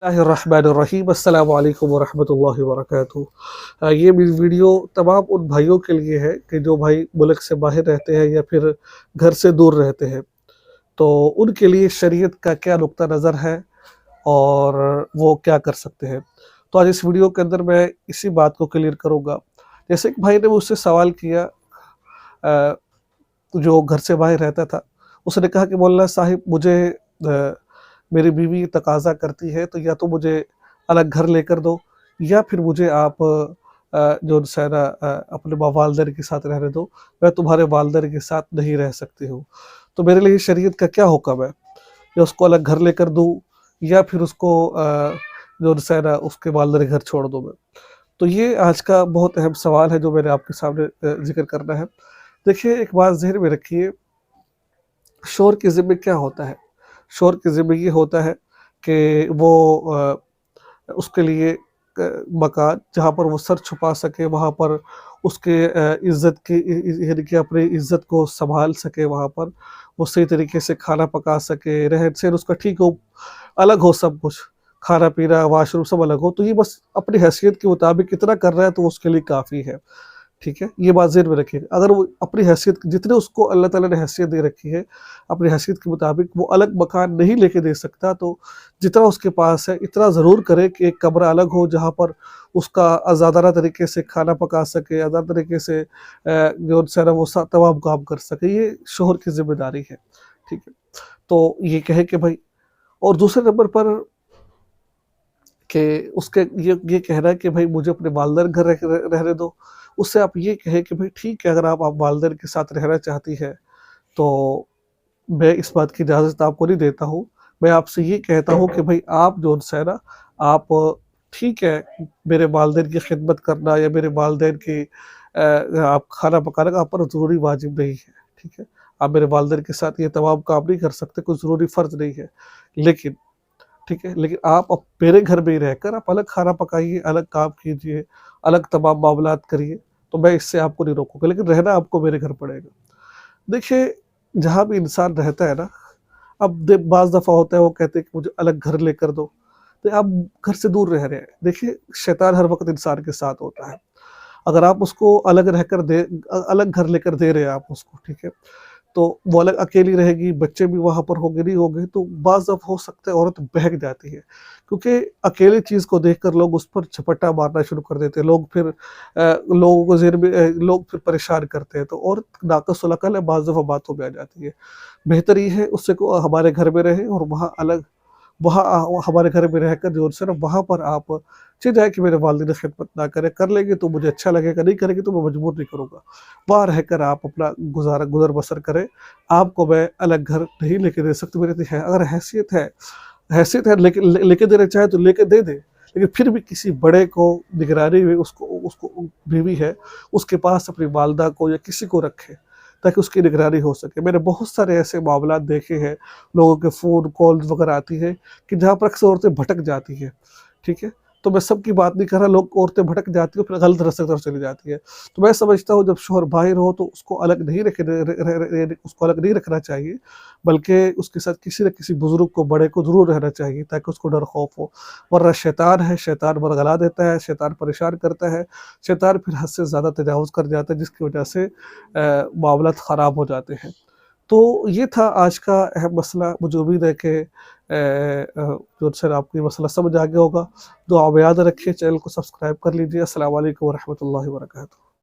बिस्मिल्लाहिर्रहमानिर्रहीम अस्सलामु अलैकुम वरहमतुल्लाहि वबरकातुहू। ये वीडियो तमाम उन भाइयों के लिए है कि जो भाई मुल्क से बाहर रहते हैं या फिर घर से दूर रहते हैं, तो उनके लिए शरीयत का क्या नुक्ता नज़र है और वो क्या कर सकते हैं। तो आज इस वीडियो के अंदर मैं इसी बात को क्लियर करूँगा। जैसे एक भाई ने मुझसे सवाल किया, जो घर से बाहर रहता था, उसने कहा कि मौलाना साहिब मुझे मेरी बीवी तकाज़ा करती है, तो या तो मुझे अलग घर लेकर दो या फिर मुझे आप जो है ना अपने वालिदैन के साथ रहने दो, मैं तुम्हारे वालिदैन के साथ नहीं रह सकती हूँ। तो मेरे लिए शरीयत का क्या हुक्म है? या उसको अलग घर लेकर दूँ या फिर उसको जो है ना उसके वालिदैन घर छोड़ दूँ मैं? तो ये आज का बहुत अहम सवाल है जो मैंने आपके सामने ज़िक्र करना है। देखिए, एक बात ज़हन में रखिए, शौहर के ज़िम्मे क्या होता है? शौहर के ज़िम्मे ये होता है कि वो उसके लिए मकान जहाँ पर वो सर छुपा सके, वहाँ पर उसके इज़्ज़त की यानी कि अपनी इज़्ज़त को सँभाल सके, वहाँ पर वो सही तरीके से खाना पका सके, रहन-सहन उसका ठीक हो, अलग हो सब कुछ, खाना-पीना, वॉशरूम सब अलग हो। तो ये बस अपनी हैसियत के मुताबिक इतना कर रहा है तो उसके लिए काफ़ी है। ठीक है? ये बात ज़हन में रखिएगा। अगर वो अपनी हैसियत जितने उसको अल्लाह ताला ने हैसियत दे रखी है, अपनी हैसियत के मुताबिक वो अलग मकान नहीं लेके दे सकता, तो जितना उसके पास है इतना ज़रूर करे कि एक कमरा अलग हो जहाँ पर उसका आज़ादाना तरीके से खाना पका सके, आज़ाद तरीके से जो है ना वो तमाम काम कर सके। ये शौहर की ज़िम्मेदारी है। ठीक है? तो ये कहे कि भाई, और दूसरे नंबर पर कि उसके ये कहना है कि भाई मुझे अपने वालिदैन घर रहने दो। उससे आप ये कहें कि भाई ठीक है, अगर आप वालिदैन के साथ रहना चाहती है, तो मैं इस बात की इजाज़त आपको नहीं देता हूँ। मैं आपसे ये कहता हूँ कि भाई आप जो है ना, आप ठीक है, मेरे वालिदैन की खिदमत करना या मेरे वालिदैन की आप खाना पकाना का आप पर ज़रूरी वाजिब नहीं है। ठीक है? आप मेरे वालिदैन के साथ ये तमाम काम नहीं कर सकते, कोई ज़रूरी फ़र्ज़ नहीं है। लेकिन ठीक है, लेकिन आप अब मेरे घर में ही रहकर आप अलग खाना पकाइए, अलग काम कीजिए, अलग तमाम मामलात करिए, तो मैं इससे आपको नहीं रोकूँगा, लेकिन रहना आपको मेरे घर पड़ेगा। देखिए, जहाँ भी इंसान रहता है ना, अब बाज़ दफ़ा होता है वो कहते हैं कि मुझे अलग घर लेकर दो, तो आप घर से दूर रह रहे हैं। देखिए, शैतान हर वक़्त इंसान के साथ होता है। अगर आप उसको अलग रहकर अलग घर लेकर दे रहे हैं आप उसको, ठीक है? तो वो अलग अकेली रहेगी, बच्चे भी वहाँ पर होंगे, नहीं होंगे, तो बाज़ दफ़ा हो सकता है औरत बहक जाती है। क्योंकि अकेली चीज़ को देखकर लोग उस पर झपट्टा मारना शुरू कर देते हैं। लोग फिर लोगों को ज़हन में लोग फिर परेशान करते हैं, तो औरत नाक़िसुल अक़ल है, बाज़ दफ़ा बातों में आ जाती है। बेहतर ये है उससे को हमारे घर में रहे और वहाँ हमारे घर में रहकर जो है ना वहाँ पर आप चाहे कि मेरे वालिदैन खिदमत ना करें, कर लेंगे तो मुझे अच्छा लगेगा, नहीं करेंगे तो मैं मजबूर नहीं करूँगा। वहाँ रहकर आप अपना गुज़र-बसर करें। आपको मैं अलग घर नहीं लेके दे सकती, मेरी है अगर हैसियत है लेके देना चाहे तो लेके दे दे। लेकिन फिर भी किसी बड़े को निगरानी में उसको उसको बीवी है, उसके पास अपनी वालिदा को या किसी को रखे, ताकि उसकी निगरानी हो सके। मैंने बहुत सारे ऐसे मामलात देखे हैं, लोगों के फ़ोन कॉल्स वग़ैरह आती है कि जहाँ पर अक्सर औरतें भटक जाती हैं, ठीक है? तो मैं सबकी बात नहीं कर रहा, लोग औरतें भटक जाती हैं फिर गलत रास्ते की तरफ चली जाती है। तो मैं समझता हूँ जब शौहर बाहिर हो तो उसको अलग नहीं रखे र र र उसको अलग नहीं रखना चाहिए, बल्कि उसके साथ किसी न किसी बुज़ुर्ग को, बड़े को ज़रूर रहना चाहिए ताकि उसको डर खौफ हो। वरना शैतान है, शैतान बरगला देता है, शैतान परेशान करता है, शैतान फिर हद से ज़्यादा तजावुज़ कर जाता है जिसकी वजह से मामलात ख़राब हो जाते हैं। तो ये था आज का अहम मसला। मुझे उम्मीद है कि जो सर आपको ये मसला समझ आ गया होगा। दुआ में याद रखिए, चैनल को सब्सक्राइब कर लीजिए। अस्सलाम वालेकुम व रहमतुल्लाहि व बरकातुहू।